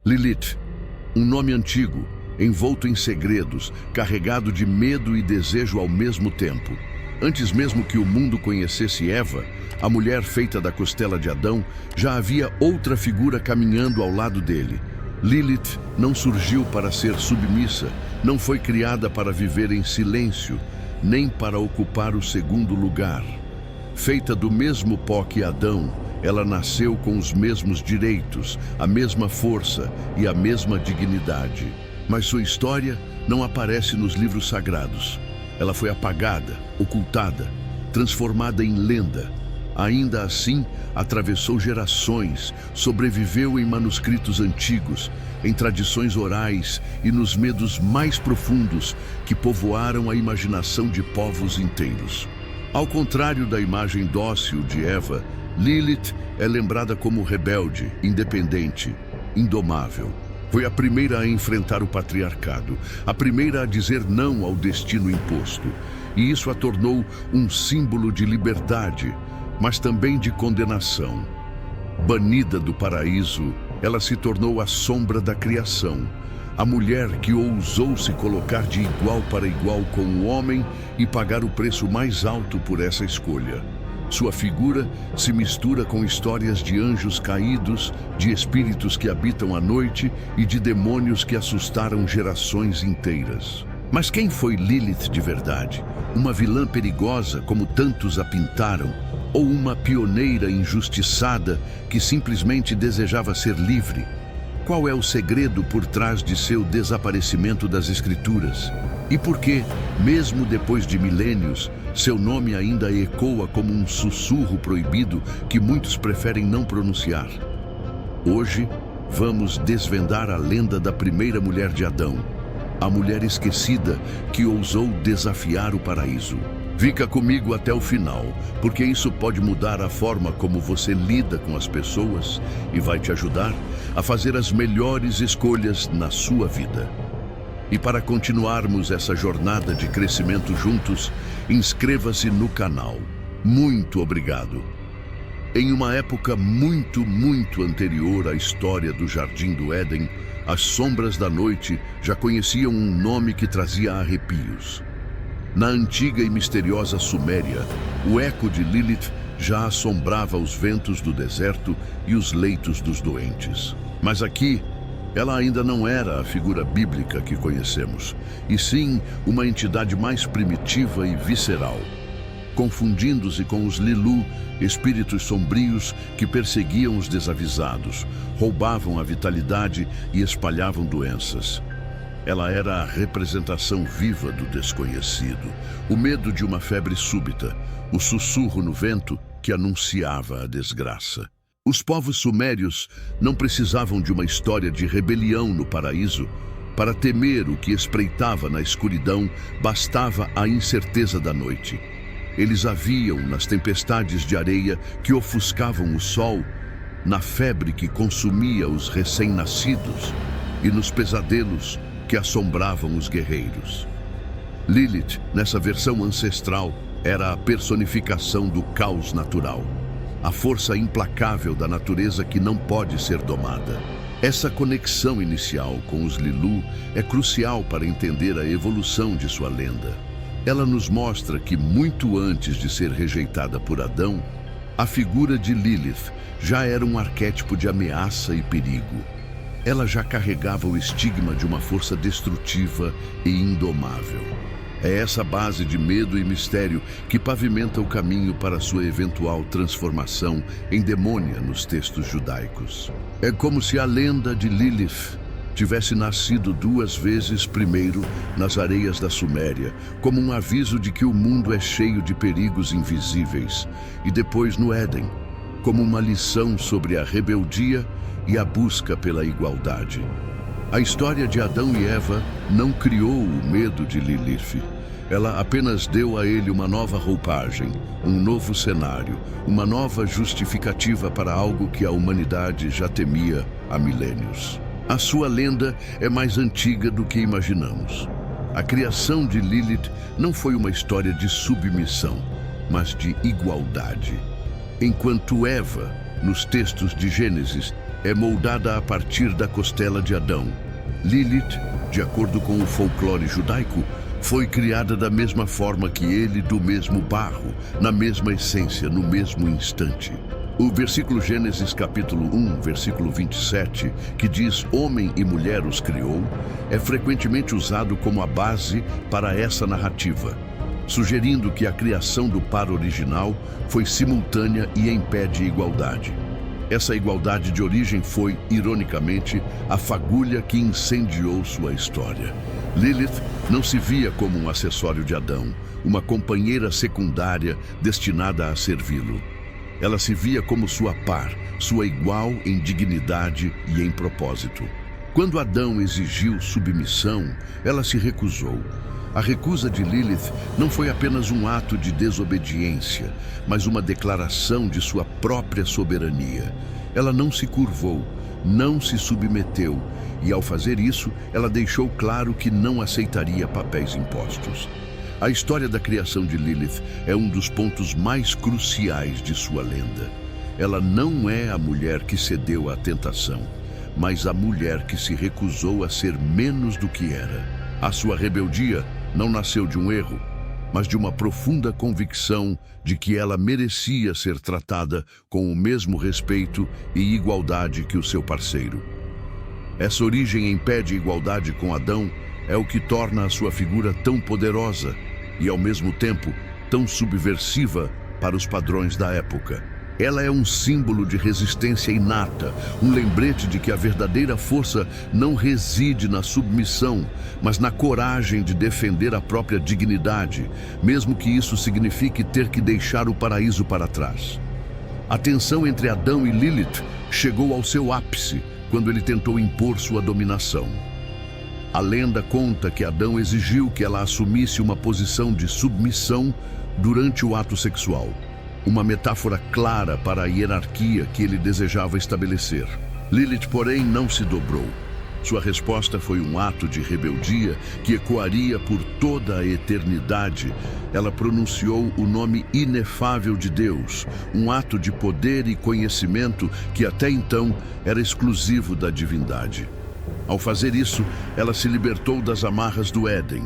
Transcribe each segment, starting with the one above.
Lilith, um nome antigo, envolto em segredos, carregado de medo e desejo ao mesmo tempo. Antes mesmo que o mundo conhecesse Eva, a mulher feita da costela de Adão, já havia outra figura caminhando ao lado dele. Lilith não surgiu para ser submissa, não foi criada para viver em silêncio, nem para ocupar o segundo lugar. Feita do mesmo pó que Adão, ela nasceu com os mesmos direitos, a mesma força e a mesma dignidade. Mas sua história não aparece nos livros sagrados. Ela foi apagada, ocultada, transformada em lenda. Ainda assim, atravessou gerações, sobreviveu em manuscritos antigos, em tradições orais e nos medos mais profundos que povoaram a imaginação de povos inteiros. Ao contrário da imagem dócil de Eva, Lilith é lembrada como rebelde, independente, indomável. Foi a primeira a enfrentar o patriarcado, a primeira a dizer não ao destino imposto. E isso a tornou um símbolo de liberdade, mas também de condenação. Banida do paraíso, ela se tornou a sombra da criação, a mulher que ousou se colocar de igual para igual com o homem e pagar o preço mais alto por essa escolha. Sua figura se mistura com histórias de anjos caídos, de espíritos que habitam a noite e de demônios que assustaram gerações inteiras. Mas quem foi Lilith de verdade? Uma vilã perigosa, como tantos a pintaram? Ou uma pioneira injustiçada que simplesmente desejava ser livre? Qual é o segredo por trás de seu desaparecimento das Escrituras? E por que, mesmo depois de milênios, seu nome ainda ecoa como um sussurro proibido que muitos preferem não pronunciar? Hoje, vamos desvendar a lenda da primeira mulher de Adão, a mulher esquecida que ousou desafiar o paraíso. Fica comigo até o final, porque isso pode mudar a forma como você lida com as pessoas e vai te ajudar a fazer as melhores escolhas na sua vida. E para continuarmos essa jornada de crescimento juntos, inscreva-se no canal. Muito obrigado! Em uma época muito anterior à história do Jardim do Éden, as sombras da noite já conheciam um nome que trazia arrepios. Na antiga e misteriosa Suméria, o eco de Lilith já assombrava os ventos do deserto e os leitos dos doentes. Mas aqui, ela ainda não era a figura bíblica que conhecemos, e sim uma entidade mais primitiva e visceral, confundindo-se com os Lilu, espíritos sombrios que perseguiam os desavisados, roubavam a vitalidade e espalhavam doenças. Ela era a representação viva do desconhecido, o medo de uma febre súbita, o sussurro no vento que anunciava a desgraça. Os povos sumérios não precisavam de uma história de rebelião no paraíso. Para temer o que espreitava na escuridão, bastava a incerteza da noite. Eles a viam nas tempestades de areia que ofuscavam o sol, na febre que consumia os recém-nascidos e nos pesadelos que assombravam os guerreiros. Lilith, nessa versão ancestral, era a personificação do caos natural, a força implacável da natureza que não pode ser domada. Essa conexão inicial com os Lilu é crucial para entender a evolução de sua lenda. Ela nos mostra que, muito antes de ser rejeitada por Adão, a figura de Lilith já era um arquétipo de ameaça e perigo. Ela já carregava o estigma de uma força destrutiva e indomável. É essa base de medo e mistério que pavimenta o caminho para sua eventual transformação em demônia nos textos judaicos. É como se a lenda de Lilith tivesse nascido duas vezes, primeiro nas areias da Suméria, como um aviso de que o mundo é cheio de perigos invisíveis, e depois no Éden, como uma lição sobre a rebeldia e a busca pela igualdade. A história de Adão e Eva não criou o medo de Lilith. Ela apenas deu a ele uma nova roupagem, um novo cenário, uma nova justificativa para algo que a humanidade já temia há milênios. A sua lenda é mais antiga do que imaginamos. A criação de Lilith não foi uma história de submissão, mas de igualdade. Enquanto Eva, nos textos de Gênesis, é moldada a partir da costela de Adão. Lilith, de acordo com o folclore judaico, foi criada da mesma forma que ele, do mesmo barro, na mesma essência, no mesmo instante. O versículo Gênesis capítulo 1, versículo 27, que diz homem e mulher os criou, é frequentemente usado como a base para essa narrativa, sugerindo que a criação do par original foi simultânea e em pé de igualdade. Essa igualdade de origem foi, ironicamente, a fagulha que incendiou sua história. Lilith não se via como um acessório de Adão, uma companheira secundária destinada a servi-lo. Ela se via como sua par, sua igual em dignidade e em propósito. Quando Adão exigiu submissão, ela se recusou. A recusa de Lilith não foi apenas um ato de desobediência, mas uma declaração de sua própria soberania. Ela não se curvou, não se submeteu, e ao fazer isso, ela deixou claro que não aceitaria papéis impostos. A história da criação de Lilith é um dos pontos mais cruciais de sua lenda. Ela não é a mulher que cedeu à tentação, mas a mulher que se recusou a ser menos do que era. A sua rebeldia não nasceu de um erro, mas de uma profunda convicção de que ela merecia ser tratada com o mesmo respeito e igualdade que o seu parceiro. Essa origem em pé de igualdade com Adão é o que torna a sua figura tão poderosa e, ao mesmo tempo, tão subversiva para os padrões da época. Ela é um símbolo de resistência inata, um lembrete de que a verdadeira força não reside na submissão, mas na coragem de defender a própria dignidade, mesmo que isso signifique ter que deixar o paraíso para trás. A tensão entre Adão e Lilith chegou ao seu ápice quando ele tentou impor sua dominação. A lenda conta que Adão exigiu que ela assumisse uma posição de submissão durante o ato sexual. Uma metáfora clara para a hierarquia que ele desejava estabelecer. Lilith, porém, não se dobrou. Sua resposta foi um ato de rebeldia que ecoaria por toda a eternidade. Ela pronunciou o nome inefável de Deus, um ato de poder e conhecimento que até então era exclusivo da divindade. Ao fazer isso, ela se libertou das amarras do Éden.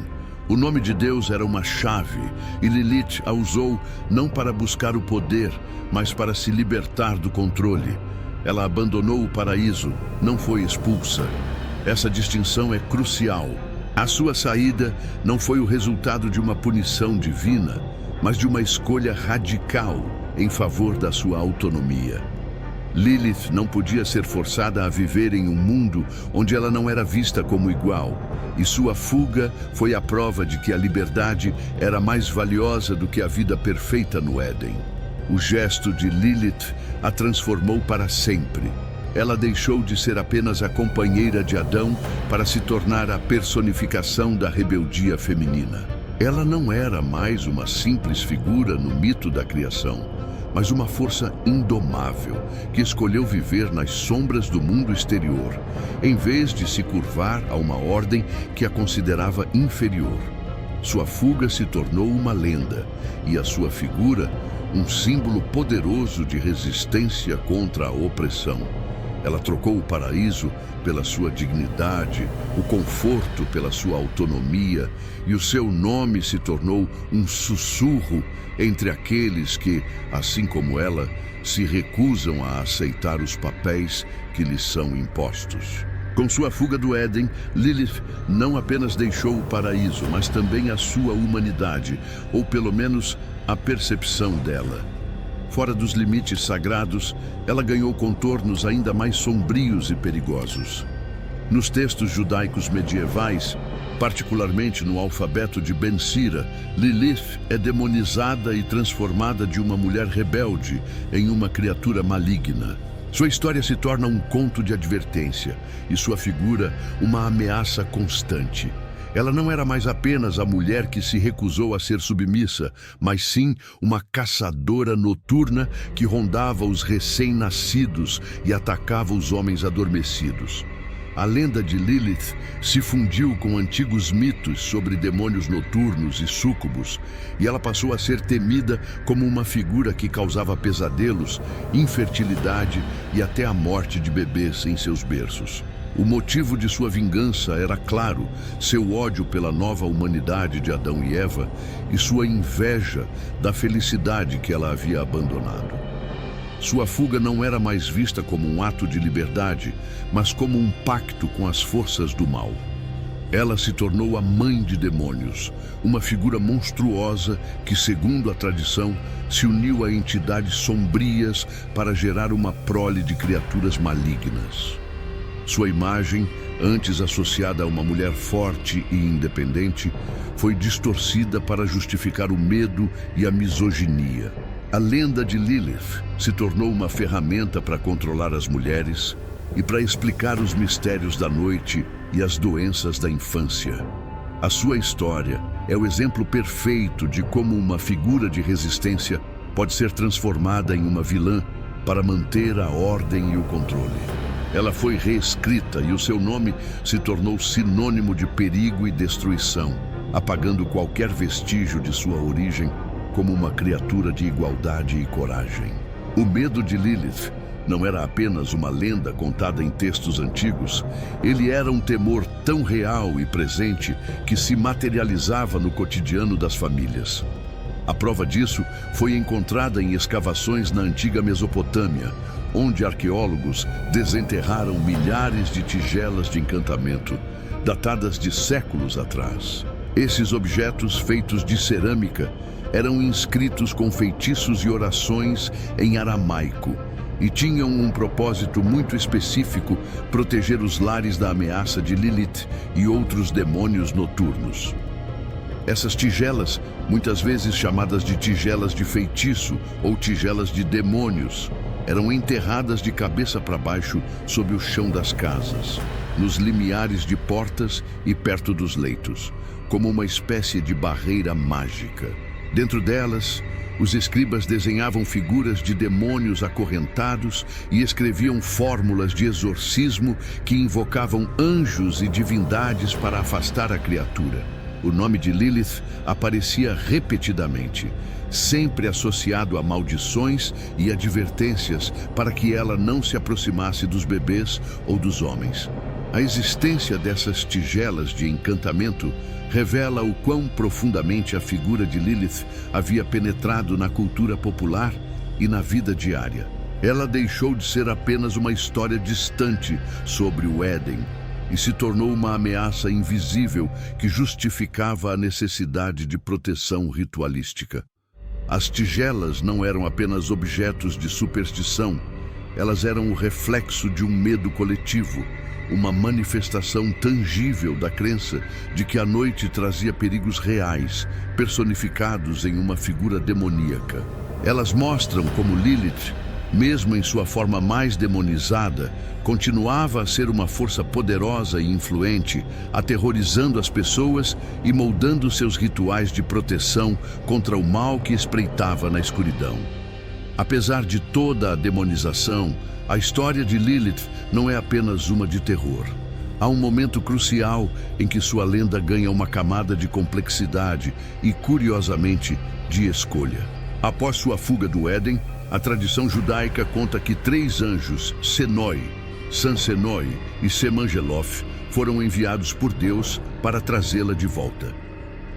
O nome de Deus era uma chave, e Lilith a usou não para buscar o poder, mas para se libertar do controle. Ela abandonou o paraíso, não foi expulsa. Essa distinção é crucial. A sua saída não foi o resultado de uma punição divina, mas de uma escolha radical em favor da sua autonomia. Lilith não podia ser forçada a viver em um mundo onde ela não era vista como igual, e sua fuga foi a prova de que a liberdade era mais valiosa do que a vida perfeita no Éden. O gesto de Lilith a transformou para sempre. Ela deixou de ser apenas a companheira de Adão para se tornar a personificação da rebeldia feminina. Ela não era mais uma simples figura no mito da criação, mas uma força indomável que escolheu viver nas sombras do mundo exterior, em vez de se curvar a uma ordem que a considerava inferior. Sua fuga se tornou uma lenda e a sua figura um símbolo poderoso de resistência contra a opressão. Ela trocou o paraíso pela sua dignidade, o conforto pela sua autonomia, e o seu nome se tornou um sussurro entre aqueles que, assim como ela, se recusam a aceitar os papéis que lhes são impostos. Com sua fuga do Éden, Lilith não apenas deixou o paraíso, mas também a sua humanidade, ou pelo menos a percepção dela. Fora dos limites sagrados, ela ganhou contornos ainda mais sombrios e perigosos. Nos textos judaicos medievais, particularmente no alfabeto de Ben Sira, Lilith é demonizada e transformada de uma mulher rebelde em uma criatura maligna. Sua história se torna um conto de advertência e sua figura uma ameaça constante. Ela não era mais apenas a mulher que se recusou a ser submissa, mas sim uma caçadora noturna que rondava os recém-nascidos e atacava os homens adormecidos. A lenda de Lilith se fundiu com antigos mitos sobre demônios noturnos e súcubos, e ela passou a ser temida como uma figura que causava pesadelos, infertilidade e até a morte de bebês em seus berços. O motivo de sua vingança era claro: seu ódio pela nova humanidade de Adão e Eva e sua inveja da felicidade que ela havia abandonado. Sua fuga não era mais vista como um ato de liberdade, mas como um pacto com as forças do mal. Ela se tornou a mãe de demônios, uma figura monstruosa que, segundo a tradição, se uniu a entidades sombrias para gerar uma prole de criaturas malignas. Sua imagem, antes associada a uma mulher forte e independente, foi distorcida para justificar o medo e a misoginia. A lenda de Lilith se tornou uma ferramenta para controlar as mulheres e para explicar os mistérios da noite e as doenças da infância. A sua história é o exemplo perfeito de como uma figura de resistência pode ser transformada em uma vilã para manter a ordem e o controle. Ela foi reescrita e o seu nome se tornou sinônimo de perigo e destruição, apagando qualquer vestígio de sua origem como uma criatura de igualdade e coragem. O medo de Lilith não era apenas uma lenda contada em textos antigos, ele era um temor tão real e presente que se materializava no cotidiano das famílias. A prova disso foi encontrada em escavações na antiga Mesopotâmia, onde arqueólogos desenterraram milhares de tigelas de encantamento, datadas de séculos atrás. Esses objetos, feitos de cerâmica, eram inscritos com feitiços e orações em aramaico e tinham um propósito muito específico: proteger os lares da ameaça de Lilith e outros demônios noturnos. Essas tigelas, muitas vezes chamadas de tigelas de feitiço ou tigelas de demônios, eram enterradas de cabeça para baixo sob o chão das casas, nos limiares de portas e perto dos leitos, como uma espécie de barreira mágica. Dentro delas, os escribas desenhavam figuras de demônios acorrentados e escreviam fórmulas de exorcismo que invocavam anjos e divindades para afastar a criatura. O nome de Lilith aparecia repetidamente, sempre associado a maldições e advertências para que ela não se aproximasse dos bebês ou dos homens. A existência dessas tigelas de encantamento revela o quão profundamente a figura de Lilith havia penetrado na cultura popular e na vida diária. Ela deixou de ser apenas uma história distante sobre o Éden e se tornou uma ameaça invisível que justificava a necessidade de proteção ritualística. As tigelas não eram apenas objetos de superstição, elas eram o reflexo de um medo coletivo, uma manifestação tangível da crença de que a noite trazia perigos reais, personificados em uma figura demoníaca. Elas mostram como Lilith, mesmo em sua forma mais demonizada, continuava a ser uma força poderosa e influente, aterrorizando as pessoas e moldando seus rituais de proteção contra o mal que espreitava na escuridão. Apesar de toda a demonização, a história de Lilith não é apenas uma de terror. Há um momento crucial em que sua lenda ganha uma camada de complexidade e, curiosamente, de escolha. Após sua fuga do Éden, a tradição judaica conta que 3 anjos, Senoi, Sansenoi e Semangelof, foram enviados por Deus para trazê-la de volta.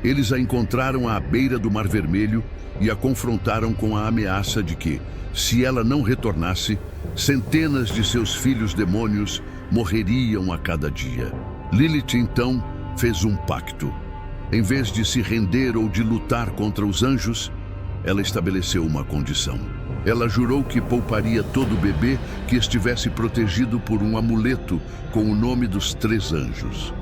Eles a encontraram à beira do Mar Vermelho e a confrontaram com a ameaça de que, se ela não retornasse, centenas de seus filhos demônios morreriam a cada dia. Lilith, então, fez um pacto. Em vez de se render ou de lutar contra os anjos, ela estabeleceu uma condição. Ela jurou que pouparia todo bebê que estivesse protegido por um amuleto com o nome dos 3 anjos.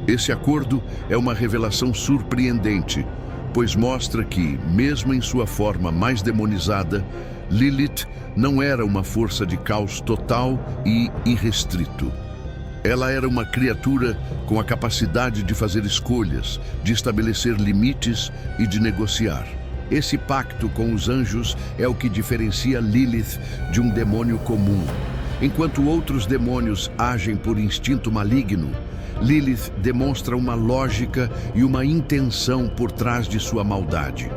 Esse acordo é uma revelação surpreendente, pois mostra que, mesmo em sua forma mais demonizada, Lilith não era uma força de caos total e irrestrito. Ela era uma criatura com a capacidade de fazer escolhas, de estabelecer limites e de negociar. Esse pacto com os anjos é o que diferencia Lilith de um demônio comum. Enquanto outros demônios agem por instinto maligno, Lilith demonstra uma lógica e uma intenção por trás de sua maldade.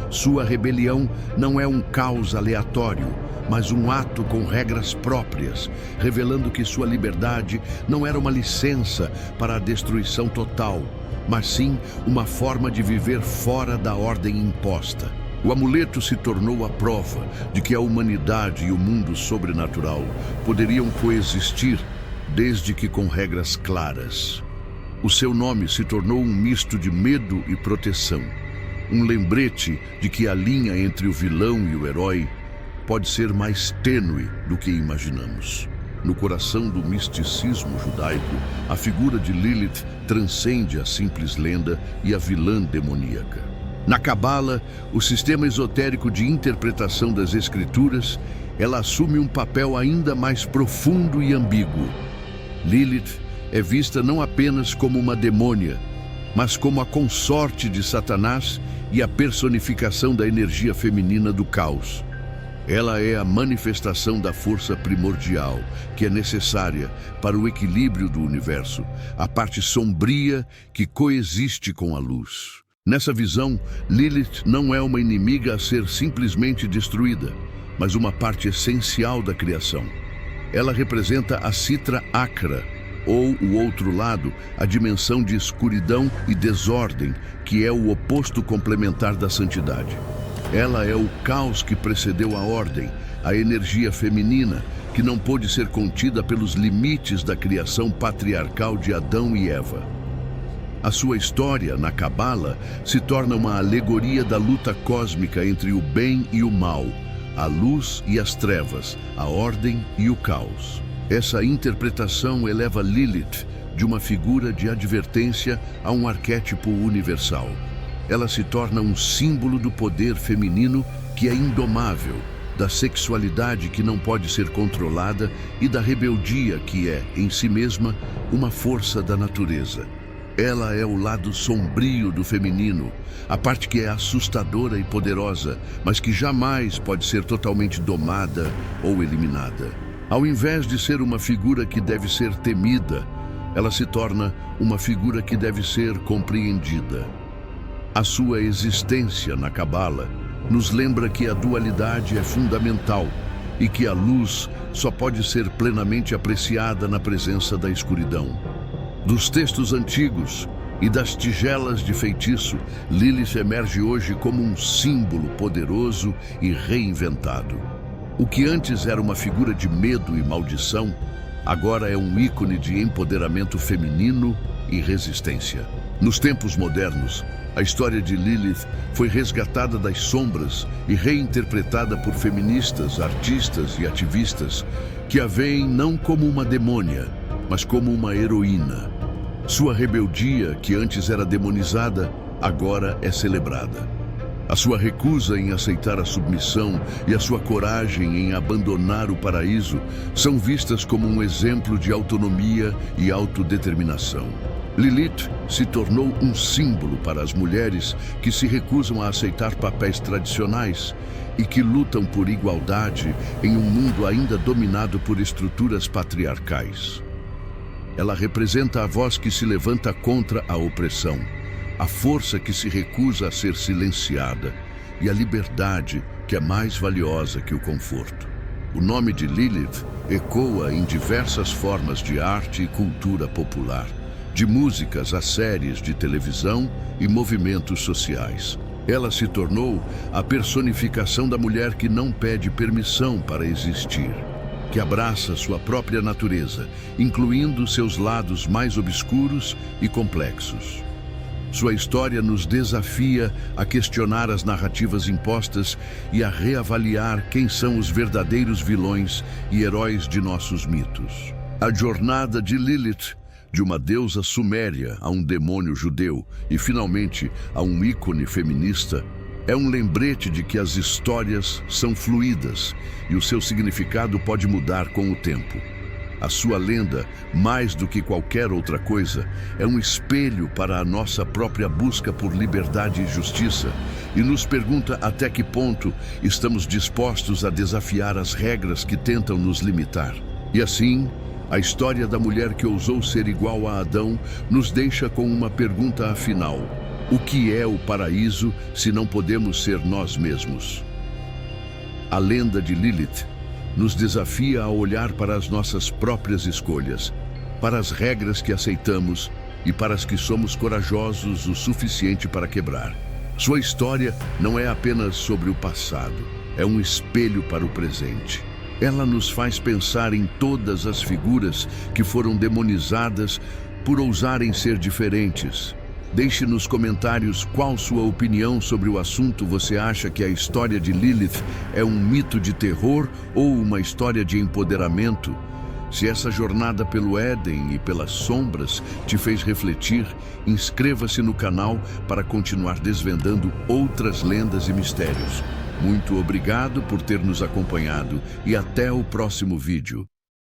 Sua rebelião não é um caos aleatório, mas um ato com regras próprias, revelando que sua liberdade não era uma licença para a destruição total, mas sim uma forma de viver fora da ordem imposta. O amuleto se tornou a prova de que a humanidade e o mundo sobrenatural poderiam coexistir, desde que com regras claras. O seu nome se tornou um misto de medo e proteção, um lembrete de que a linha entre o vilão e o herói pode ser mais tênue do que imaginamos. No coração do misticismo judaico, a figura de Lilith transcende a simples lenda e a vilã demoníaca. Na Cabala, o sistema esotérico de interpretação das Escrituras, ela assume um papel ainda mais profundo e ambíguo. Lilith é vista não apenas como uma demônia, mas como a consorte de Satanás e a personificação da energia feminina do caos. Ela é a manifestação da força primordial, que é necessária para o equilíbrio do universo, a parte sombria que coexiste com a luz. Nessa visão, Lilith não é uma inimiga a ser simplesmente destruída, mas uma parte essencial da criação. Ela representa a Citra Acra, ou o outro lado, a dimensão de escuridão e desordem, que é o oposto complementar da santidade. Ela é o caos que precedeu a ordem, a energia feminina, que não pôde ser contida pelos limites da criação patriarcal de Adão e Eva. A sua história, na Cabala, se torna uma alegoria da luta cósmica entre o bem e o mal, a luz e as trevas, a ordem e o caos. Essa interpretação eleva Lilith de uma figura de advertência a um arquétipo universal. Ela se torna um símbolo do poder feminino que é indomável, da sexualidade que não pode ser controlada e da rebeldia que é, em si mesma, uma força da natureza. Ela é o lado sombrio do feminino, a parte que é assustadora e poderosa, mas que jamais pode ser totalmente domada ou eliminada. Ao invés de ser uma figura que deve ser temida, ela se torna uma figura que deve ser compreendida. A sua existência na Cabala nos lembra que a dualidade é fundamental e que a luz só pode ser plenamente apreciada na presença da escuridão. Dos textos antigos e das tigelas de feitiço, Lilith emerge hoje como um símbolo poderoso e reinventado. O que antes era uma figura de medo e maldição, agora é um ícone de empoderamento feminino e resistência. Nos tempos modernos, a história de Lilith foi resgatada das sombras e reinterpretada por feministas, artistas e ativistas que a veem não como uma demônia, mas como uma heroína. Sua rebeldia, que antes era demonizada, agora é celebrada. A sua recusa em aceitar a submissão e a sua coragem em abandonar o paraíso são vistas como um exemplo de autonomia e autodeterminação. Lilith se tornou um símbolo para as mulheres que se recusam a aceitar papéis tradicionais e que lutam por igualdade em um mundo ainda dominado por estruturas patriarcais. Ela representa a voz que se levanta contra a opressão, a força que se recusa a ser silenciada e a liberdade que é mais valiosa que o conforto. O nome de Lilith ecoa em diversas formas de arte e cultura popular, de músicas a séries de televisão e movimentos sociais. Ela se tornou a personificação da mulher que não pede permissão para existir, que abraça sua própria natureza, incluindo seus lados mais obscuros e complexos. Sua história nos desafia a questionar as narrativas impostas e a reavaliar quem são os verdadeiros vilões e heróis de nossos mitos. A jornada de Lilith, de uma deusa suméria a um demônio judeu e, finalmente, a um ícone feminista, é um lembrete de que as histórias são fluídas e o seu significado pode mudar com o tempo. A sua lenda, mais do que qualquer outra coisa, é um espelho para a nossa própria busca por liberdade e justiça e nos pergunta até que ponto estamos dispostos a desafiar as regras que tentam nos limitar. E assim, a história da mulher que ousou ser igual a Adão nos deixa com uma pergunta afinal: o que é o paraíso se não podemos ser nós mesmos? A lenda de Lilith nos desafia a olhar para as nossas próprias escolhas, para as regras que aceitamos e para as que somos corajosos o suficiente para quebrar. Sua história não é apenas sobre o passado, é um espelho para o presente. Ela nos faz pensar em todas as figuras que foram demonizadas por ousarem ser diferentes. Deixe nos comentários qual sua opinião sobre o assunto. Você acha que a história de Lilith é um mito de terror ou uma história de empoderamento? Se essa jornada pelo Éden e pelas sombras te fez refletir, inscreva-se no canal para continuar desvendando outras lendas e mistérios. Muito obrigado por ter nos acompanhado e até o próximo vídeo.